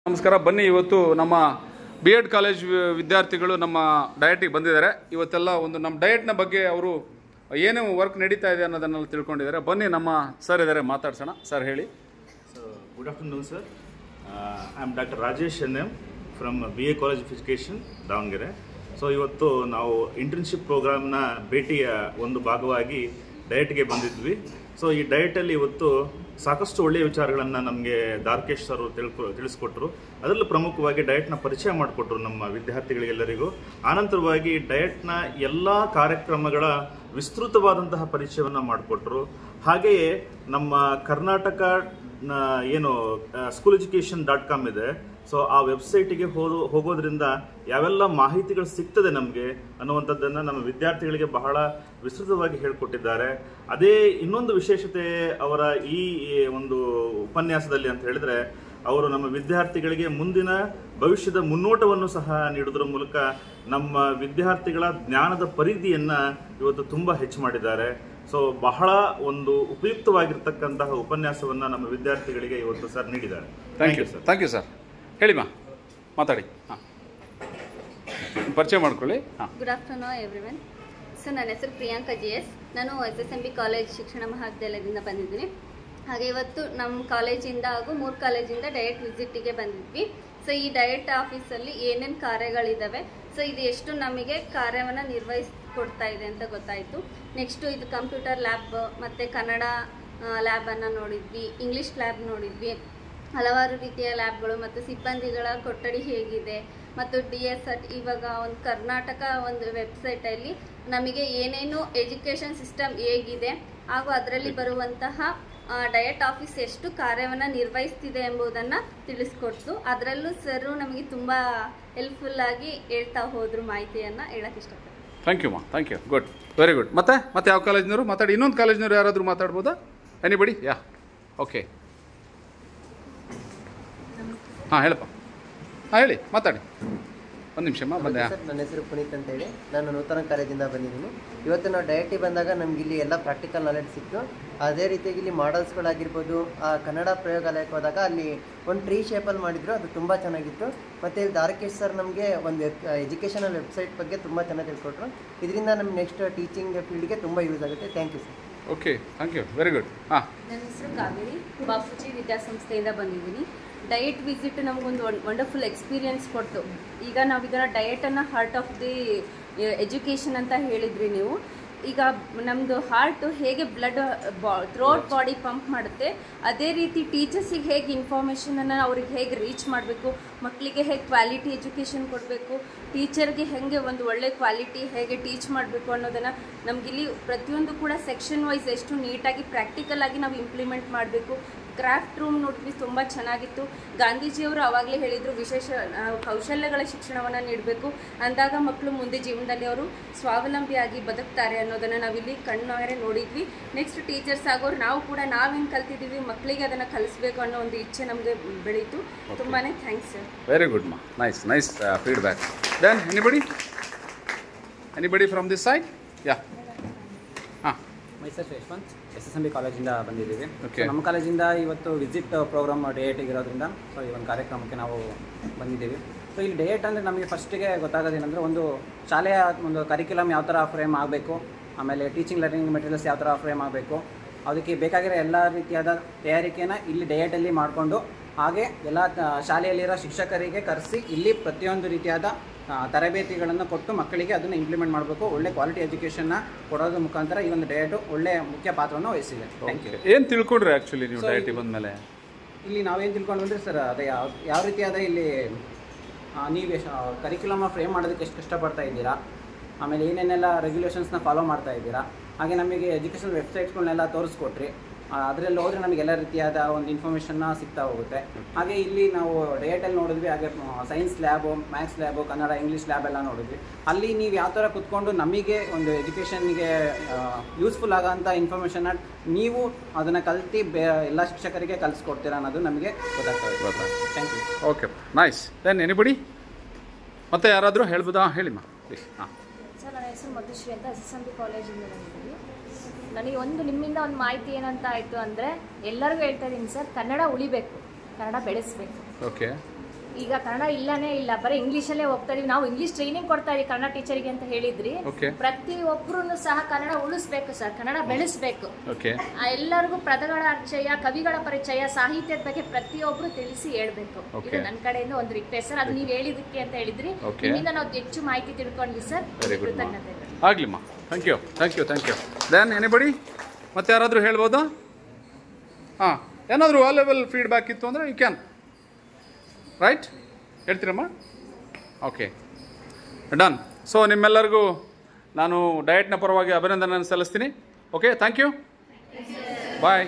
ನಮಸ್ಕಾರ. ಬನ್ನಿ, ಇವತ್ತು ನಮ್ಮ B.Ed ಕಾಲೇಜ್ ವಿದ್ಯಾರ್ಥಿಗಳು ನಮ್ಮ ಡಯಟಿಗೆ ಬಂದಿದ್ದಾರೆ. ಇವತ್ತೆಲ್ಲ ಒಂದು ನಮ್ಮ ಡಯಟ್ನ ಬಗ್ಗೆ ಅವರು ಏನೇ ವರ್ಕ್ ನಡೀತಾ ಇದೆ ಅನ್ನೋದನ್ನೆಲ್ಲ ತಿಳ್ಕೊಂಡಿದ್ದಾರೆ. ಬನ್ನಿ, ನಮ್ಮ ಸರ್ ಇದ್ದಾರೆ, ಮಾತಾಡ್ಸೋಣ. ಸರ್ ಹೇಳಿ. Good afternoon, sir. I am Dr. Rajesh NM from BA College of Education, Davanagere. So ಇವತ್ತು ನಾವು ಇಂಟರ್ನ್ಶಿಪ್ ಪ್ರೋಗ್ರಾಮ್ನ ಭೇಟಿಯ ಒಂದು ಭಾಗವಾಗಿ ಡಯಟ್ಗೆ ಬಂದಿದ್ವಿ. ಸೊ ಈ ಡಯಟಲ್ಲಿ ಇವತ್ತು ಸಾಕಷ್ಟು ಒಳ್ಳೆಯ ವಿಚಾರಗಳನ್ನು ನಮಗೆ ದಾರ್ಕೇಶ್ ಸರ್ ತಿಳಿಸ್ಕೊಟ್ರು. ಅದರಲ್ಲೂ ಪ್ರಮುಖವಾಗಿ ಡಯಟ್ನ ಪರಿಚಯ ಮಾಡಿಕೊಟ್ರು ನಮ್ಮ ವಿದ್ಯಾರ್ಥಿಗಳಿಗೆಲ್ಲರಿಗೂ. ಆನಂತರವಾಗಿ ಡಯಟ್ನ ಎಲ್ಲ ಕಾರ್ಯಕ್ರಮಗಳ ವಿಸ್ತೃತವಾದಂತಹ ಪರಿಚಯವನ್ನು ಮಾಡಿಕೊಟ್ರು. ಹಾಗೆಯೇ ನಮ್ಮ ಕರ್ನಾಟಕ ಏನು schooleducation.com ಇದೆ, ಸೊ ಆ ವೆಬ್ಸೈಟಿಗೆ ಹೋಗೋದ್ರಿಂದ ಯಾವೆಲ್ಲ ಮಾಹಿತಿಗಳು ಸಿಗ್ತದೆ ನಮಗೆ ಅನ್ನುವಂಥದ್ದನ್ನು ನಮ್ಮ ವಿದ್ಯಾರ್ಥಿಗಳಿಗೆ ಬಹಳ ವಿಸ್ತೃತವಾಗಿ ಹೇಳಿಕೊಟ್ಟಿದ್ದಾರೆ. ಅದೇ ಇನ್ನೊಂದು ವಿಶೇಷತೆ ಅವರ ಈ ಒಂದು ಉಪನ್ಯಾಸದಲ್ಲಿ ಅಂತ ಹೇಳಿದ್ರೆ, ಅವರು ನಮ್ಮ ವಿದ್ಯಾರ್ಥಿಗಳಿಗೆ ಮುಂದಿನ ಭವಿಷ್ಯದ ಮುನ್ನೋಟವನ್ನು ಸಹ ನೀಡೋದ್ರ ಮೂಲಕ ನಮ್ಮ ವಿದ್ಯಾರ್ಥಿಗಳ ಜ್ಞಾನದ ಪರಿಧಿಯನ್ನು ಇವತ್ತು ತುಂಬ ಹೆಚ್ಚು ಮಾಡಿದ್ದಾರೆ. ಸೊ ಬಹಳ ಒಂದು ಉಪಯುಕ್ತವಾಗಿರ್ತಕ್ಕಂತಹ ಉಪನ್ಯಾಸವನ್ನು ನಮ್ಮ ವಿದ್ಯಾರ್ಥಿಗಳಿಗೆ ಇವತ್ತು ಸರ್ ನೀಡಿದ್ದಾರೆ. Thank you sir. Thank you sir. ಹೇಳಿಮಾ, ಮಾತಾಡಿ. ಹಾಂ, ಪರಿಚಯ ಮಾಡ್ಕೊಳ್ಳಿ. ಹಾಂ. Good afternoon everyone. ಸರ್, ನನ್ನ ಹೆಸರು ಪ್ರಿಯಾಂಕಾ JS. ನಾನು SSMB ಕಾಲೇಜ್ ಶಿಕ್ಷಣ ಮಹಾವಿದ್ಯಾಲಯದಿಂದ ಬಂದಿದ್ದೀನಿ. ಹಾಗೆ ಇವತ್ತು ನಮ್ಮ ಕಾಲೇಜಿಂದ ಹಾಗೂ 3 ಕಾಲೇಜಿಂದ ಡಯಟ್ ವಿಸಿಟಿಗೆ ಬಂದಿದ್ವಿ. ಸೊ ಈ ಡಯಟ್ ಆಫೀಸಲ್ಲಿ ಏನೇನು ಕಾರ್ಯಗಳಿದ್ದಾವೆ, ಸೊ ಇದು ಎಷ್ಟು ನಮಗೆ ಕಾರ್ಯವನ್ನು ನಿರ್ವಹಿಸ್ಕೊಡ್ತಾ ಇದೆ ಅಂತ ಗೊತ್ತಾಯಿತು. ನೆಕ್ಸ್ಟು ಇದು ಕಂಪ್ಯೂಟರ್ ಲ್ಯಾಬ್ ಮತ್ತು ಕನ್ನಡ ಲ್ಯಾಬನ್ನು ನೋಡಿದ್ವಿ, ಇಂಗ್ಲೀಷ್ ಲ್ಯಾಬ್ ನೋಡಿದ್ವಿ, ಹಲವಾರು ರೀತಿಯ ಲ್ಯಾಬ್ಗಳು ಮತ್ತು ಸಿಬ್ಬಂದಿಗಳ ಕೊಠಡಿ ಹೇಗಿದೆ, ಮತ್ತು DSET ಇವಾಗ ಒಂದು ಕರ್ನಾಟಕ ಒಂದು ವೆಬ್ಸೈಟಲ್ಲಿ ನಮಗೆ ಏನೇನು ಎಜುಕೇಷನ್ ಸಿಸ್ಟಮ್ ಹೇಗಿದೆ ಹಾಗೂ ಅದರಲ್ಲಿ ಬರುವಂತಹ ಡಯಟ್ ಆಫೀಸ್ ಎಷ್ಟು ಕಾರ್ಯವನ್ನು ನಿರ್ವಹಿಸ್ತಿದೆ ಎಂಬುದನ್ನು ತಿಳಿಸ್ಕೊಡ್ತು. ಅದರಲ್ಲೂ ಸರ್ ನಮಗೆ ತುಂಬ ಹೆಲ್ಪ್ಫುಲ್ಲಾಗಿ ಹೇಳ್ತಾ ಹೋದ್ರು, ಮಾಹಿತಿಯನ್ನು ಹೇಳಕ್ಕೆ ಇಷ್ಟಪಡ್ತೀನಿ. ಥ್ಯಾಂಕ್ ಯು ಮಾ. Thank you. Good, very good. ಮತ್ತೆ ಯಾವ ಕಾಲೇಜ್ನವರು ಮಾತಾಡಿ? ಇನ್ನೊಂದು ಕಾಲೇಜ್ನವರು ಯಾರಾದರೂ ಮಾತಾಡ್ಬೋದಾ? ಎನಿಬಡಿ? ಯಾ, ಓಕೆ. ಹಾಂ, ಹೇಳಪ್ಪ. ಹಾಂ, ಹೇಳಿ, ಮಾತಾಡಿ. ಒಂದು ನಿಮಿಷಮ್ಮ, ಬಂದೆ. ಸರ್, ನನ್ನ ಹೆಸರು ಪುನೀತ್ ಅಂತೇಳಿ, ನಾನು ನೂತನ ಕಾಲೇಜಿಂದ ಬಂದಿದ್ದೀನಿ. ಇವತ್ತು ನಾವು ಡಯಟಿಗೆ ಬಂದಾಗ ನಮ್ಗೆ ಇಲ್ಲಿ ಎಲ್ಲ ಪ್ರಾಕ್ಟಿಕಲ್ ನಾಲೆಡ್ಜ್ ಸಿಕ್ತು. ಅದೇ ರೀತಿಯಾಗಿ ಇಲ್ಲಿ ಮಾಡಲ್ಸ್ಗಳಾಗಿರ್ಬೋದು, ಆ ಕನ್ನಡ ಪ್ರಯೋಗಾಲಯಕ್ಕೆ ಹೋದಾಗ ಅಲ್ಲಿ ಒಂದು ಟ್ರೀ ಶೇಪಲ್ಲಿ ಮಾಡಿದ್ರು, ಅದು ತುಂಬ ಚೆನ್ನಾಗಿತ್ತು. ಮತ್ತು ಇಲ್ಲಿ ದಾರಕೇಶ್ ಸರ್ ನಮಗೆ ಒಂದು ಎಜುಕೇಷನಲ್ ವೆಬ್ಸೈಟ್ ಬಗ್ಗೆ ತುಂಬ ಚೆನ್ನಾಗಿ ತಿಳ್ಕೊಟ್ರು. ಇದರಿಂದ ನಮ್ಗೆ ನೆಕ್ಸ್ಟ್ ಟೀಚಿಂಗ್ ಫೀಲ್ಡ್ಗೆ ತುಂಬ ಯೂಸ್ ಆಗುತ್ತೆ. Thank you sir. Okay, thank you, very good. ಹಾಂ, ನನ್ನ ಹೆಸರು ಕಾವೇರಿ, ಬಾಪೂಜಿ ವಿದ್ಯಾಸಂಸ್ಥೆಯಿಂದ ಬಂದಿದ್ದೀನಿ. ಡಯಟ್ ವಿಸಿಟ್ ನಮಗೊಂದು ವಂಡರ್ಫುಲ್ ಎಕ್ಸ್ಪೀರಿಯನ್ಸ್ ಕೊಡ್ತು. ಈಗ ನಾವು ಇದನ್ನು ಡಯಟನ್ನು ಹಾರ್ಟ್ ಆಫ್ ದಿ ಎಜುಕೇಷನ್ ಅಂತ ಹೇಳಿದ್ರಿ ನೀವು. ಈಗ ನಮ್ಮದು ಹಾರ್ಟು ಹೇಗೆ ಬ್ಲಡ್ ಥ್ರೋಟ್ ಬಾಡಿ ಪಂಪ್ ಮಾಡುತ್ತೆ, ಅದೇ ರೀತಿ ಟೀಚರ್ಸಿಗೆ ಹೇಗೆ ಇನ್ಫಾರ್ಮೇಷನನ್ನು ಅವ್ರಿಗೆ ಹೇಗೆ ರೀಚ್ ಮಾಡಬೇಕು, ಮಕ್ಕಳಿಗೆ ಹೇಗೆ ಕ್ವಾಲಿಟಿ ಎಜುಕೇಷನ್ ಕೊಡಬೇಕು, ಟೀಚರ್ಗೆ ಹೇಗೆ ಒಂದು ಒಳ್ಳೆ ಕ್ವಾಲಿಟಿ ಹೇಗೆ ಟೀಚ್ ಮಾಡಬೇಕು ಅನ್ನೋದನ್ನು ನಮಗಿಲ್ಲಿ ಪ್ರತಿಯೊಂದು ಕೂಡ ಸೆಕ್ಷನ್ ವೈಸ್ ಎಷ್ಟು ನೀಟಾಗಿ ಪ್ರಾಕ್ಟಿಕಲ್ ಆಗಿ ನಾವು ಇಂಪ್ಲಿಮೆಂಟ್ ಮಾಡಬೇಕು. ಕ್ರಾಫ್ಟ್ ರೂಮ್ ನೋಡಿದ್ವಿ, ತುಂಬ ಚೆನ್ನಾಗಿತ್ತು. ಗಾಂಧೀಜಿಯವರು ಆವಾಗಲೇ ಹೇಳಿದರು, ವಿಶೇಷ ಕೌಶಲ್ಯಗಳ ಶಿಕ್ಷಣವನ್ನು ನೀಡಬೇಕು, ಅಂದಾಗ ಮಕ್ಕಳು ಮುಂದೆ ಜೀವನದಲ್ಲಿ ಅವರು ಸ್ವಾವಲಂಬಿಯಾಗಿ ಬದುಕ್ತಾರೆ ಅನ್ನೋದನ್ನು ನಾವಿಲ್ಲಿ ಕಣ್ಣಾರೆ ನೋಡಿದ್ವಿ. ನೆಕ್ಸ್ಟ್ ಟೀಚರ್ಸ್ ಆಗೋರು ನಾವು ಕೂಡ ನಾವೇನು ಕಲ್ತಿದ್ದೀವಿ ಮಕ್ಕಳಿಗೆ ಅದನ್ನು ಕಲಿಸ್ಬೇಕು ಅನ್ನೋ ಒಂದು ಇಚ್ಛೆ ನಮಗೆ ಬೆಳೀತು. ತುಂಬಾ ಥ್ಯಾಂಕ್ಸ್ ಸರ್. ವೆರಿ ಗುಡ್ ಮಾ. Nice feedback. Then anybody from this side? Yeah. ಹಾಂ. ಮೈಸೂರು ಯಶವಂತ್, SSMB ಕಾಲೇಜಿಂದ ಬಂದಿದ್ದೀವಿ. Okay. ನಮ್ಮ ಕಾಲೇಜಿಂದ ಇವತ್ತು ವಿಸಿಟ್ ಪ್ರೋಗ್ರಾಮ್ ಡಯಟಿಗೆ ಇರೋದ್ರಿಂದ ಸೊ ಈ ಒಂದು ಕಾರ್ಯಕ್ರಮಕ್ಕೆ ನಾವು ಬಂದಿದ್ದೀವಿ. ಸೊ ಇಲ್ಲಿ ಡಯಟ್ ಅಂದರೆ ನಮಗೆ ಫಸ್ಟಿಗೆ ಗೊತ್ತಾಗೋದೇನೆಂದರೆ, ಒಂದು ಶಾಲೆಯ ಒಂದು ಕರಿಕ್ಯುಲಮ್ ಯಾವ ಥರ ಫ್ರೇಮ್ ಆಗಬೇಕು, ಆಮೇಲೆ ಟೀಚಿಂಗ್ ಲರ್ನಿಂಗ್ ಮೆಟೀರಿಯಲ್ಸ್ ಯಾವ ಥರ ಫ್ರೇಮ್ ಆಗಬೇಕು, ಅದಕ್ಕೆ ಬೇಕಾಗಿರೋ ಎಲ್ಲ ರೀತಿಯಾದ ತಯಾರಿಕೆಯನ್ನು ಇಲ್ಲಿ ಡಯಟಲ್ಲಿ ಮಾಡಿಕೊಂಡು, ಹಾಗೆ ಎಲ್ಲ ಶಾಲೆಯಲ್ಲಿರೋ ಶಿಕ್ಷಕರಿಗೆ ಕರೆಸಿ ಇಲ್ಲಿ ಪ್ರತಿಯೊಂದು ರೀತಿಯಾದ ತರಬೇತಿಗಳನ್ನು ಕೊಟ್ಟು ಮಕ್ಕಳಿಗೆ ಅದನ್ನು ಇಂಪ್ಲಿಮೆಂಟ್ ಮಾಡಬೇಕು. ಒಳ್ಳೆ ಕ್ವಾಲಿಟಿ ಎಜುಕೇಷನ್ನ ಕೊಡೋದ್ರ ಮುಖಾಂತರ ಈ ಒಂದು ಡಯಟು ಒಳ್ಳೆ ಮುಖ್ಯ ಪಾತ್ರವನ್ನು ವಹಿಸಿದೆ. Thank you. ಏನು ತಿಳ್ಕೊಂಡ್ರಿ ಆ್ಯಕ್ಚುಲಿ ನೀವು ಡಯಟಿಗೆ ಬಂದಮೇಲೆ? ಇಲ್ಲಿ ನಾವೇನು ತಿಳ್ಕೊಂಡ್ರೆ ಸರ್, ಅದೇ ಯಾವ ರೀತಿಯಾದ ಇಲ್ಲಿ ನೀವು ಕರಿಕ್ಯುಲಮ್ ಫ್ರೇಮ್ ಮಾಡೋದಕ್ಕೆ ಎಷ್ಟು ಕಷ್ಟಪಡ್ತಾ ಇದ್ದೀರಾ, ಆಮೇಲೆ ಏನೇನೆಲ್ಲ ರೆಗ್ಯುಲೇಷನ್ಸ್ನ ಫಾಲೋ ಮಾಡ್ತಾ ಇದ್ದೀರಾ, ಹಾಗೆ ನಮಗೆ ಎಜುಕೇಷನ್ ವೆಬ್ಸೈಟ್ಸ್ಗಳನ್ನೆಲ್ಲ ತೋರಿಸ್ಕೊಟ್ರಿ. ಅದರಲ್ಲಿ ಹೋದರೆ ನಮಗೆ ಎಲ್ಲ ರೀತಿಯಾದ ಒಂದು ಇನ್ಫಾರ್ಮೇಷನ್ನ ಸಿಗ್ತಾ ಹೋಗುತ್ತೆ. ಹಾಗೆ ಇಲ್ಲಿ ನಾವು ಡಯಟಲ್ಲಿ ನೋಡಿದ್ವಿ, ಹಾಗೆ science lab, maths lab, Kannada English lab ಎಲ್ಲ ನೋಡಿದ್ವಿ. ಅಲ್ಲಿ ನೀವು ಯಾವ ಥರ ಕುತ್ಕೊಂಡು ನಮಗೆ ಒಂದು ಎಜುಕೇಷನ್ಗೆ ಯೂಸ್ಫುಲ್ ಆಗೋಂಥ ಇನ್ಫಾರ್ಮೇಷನ್ನ ನೀವು ಅದನ್ನು ಕಲ್ತು ಎಲ್ಲ ಶಿಕ್ಷಕರಿಗೆ ಕಲಿಸ್ಕೊಡ್ತೀರಾ ಅನ್ನೋದು ನಮಗೆ ಗೊತ್ತಾಗ್ತದೆ. Thank you. Okay, nice. Then anybody? ಮತ್ತೆ ಯಾರಾದರೂ ಹೇಳ್ಬೋದಾ? ಹೇಳಿಮ್ಮ ಪ್ಲೀಸ್. ಹಾಂ. ಸರ್, ನನ್ನ ಹೆಸರು ಮಧುಶ್ರೀ ಅಂತ, SSMB ಕಾಲೇಜಿಂದ ಬಂದಿದ್ದೀವಿ. ನನಗೆ ನಿಮ್ಮಿಂದ ಒಂದು ಮಾಹಿತಿ ಏನಂತ ಆಯಿತು ಅಂದರೆ, ಎಲ್ಲರಿಗೂ ಹೇಳ್ತಾ ಇದ್ದೀನಿ ಸರ್, ಕನ್ನಡ ಉಳಿಬೇಕು, ಕನ್ನಡ ಬೆಳೆಸಬೇಕು. ಓಕೆ. ಈಗ ಕನ್ನಡ ಇಲ್ಲನೇ ಇಲ್ಲ, ಬರೀ ಇಂಗ್ಲೀಷಲ್ಲೇ ಹೋಗ್ತಾ ಇದೀವಿ. ನಾವು ಇಂಗ್ಲೀಷ್ ಟ್ರೈನಿಂಗ್ ಕೊಡ್ತಾ ಇದೀವಿ ಕನ್ನಡ ಟೀಚರಿಗೆ ಅಂತ ಹೇಳಿದ್ರಿ. ಪ್ರತಿಯೊಬ್ಬರು ಸಹ ಕನ್ನಡ ಉಳಿಸ್ಬೇಕು ಸರ್, ಕನ್ನಡ ಬೆಳೆಸ್ಬೇಕು. ಎಲ್ಲರಿಗೂ ಪದಗಳ ಪರಿಚಯ, ಕವಿಗಳ ಪರಿಚಯ, ಸಾಹಿತ್ಯದ ಬಗ್ಗೆ ಪ್ರತಿಯೊಬ್ರು ತಿಳಿಸಿ ಹೇಳ್ಬೇಕು. ಇದು ನನ್ನ ಕಡೆಯಿಂದ ಒಂದು ರಿಕ್ವೆಸ್ಟ್ ಸರ್. ಅದು ನೀವು ಹೇಳಿದಕ್ಕೆ ಅಂತ ಹೇಳಿದ್ರಿ, ನಿಮ್ಮಿಂದ ನಾವು ಹೆಚ್ಚು ಮಾಹಿತಿ ತಿಳ್ಕೊಂಡ್ವಿ ಸರ್. ಕೃತಜ್ಞತೆಗಳು. ಆಗ್ಲಿಮ್ಮ. Thank you, thank you, thank you. Then anybody ಮತ್ತೆ ಯಾರಾದರೂ ಹೇಳ್ಬೋದಾ? ಹಾಂ, ಏನಾದರೂ ವ್ಯಾಲ್ಯೂಬಲ್ ಫೀಡ್ಬ್ಯಾಕ್ ಇತ್ತು ಅಂದರೆ ಯು ಕ್ಯಾನ್ ರೈಟ್, ಹೇಳ್ತೀರಮ್ಮ? Okay, done. ಸೊ ನಿಮ್ಮೆಲ್ಲರಿಗೂ ನಾನು ಡಯಟ್ನ ಪರವಾಗಿ ಅಭಿನಂದನೆ ಸಲ್ಲಿಸ್ತೀನಿ. Okay, thank you, bye.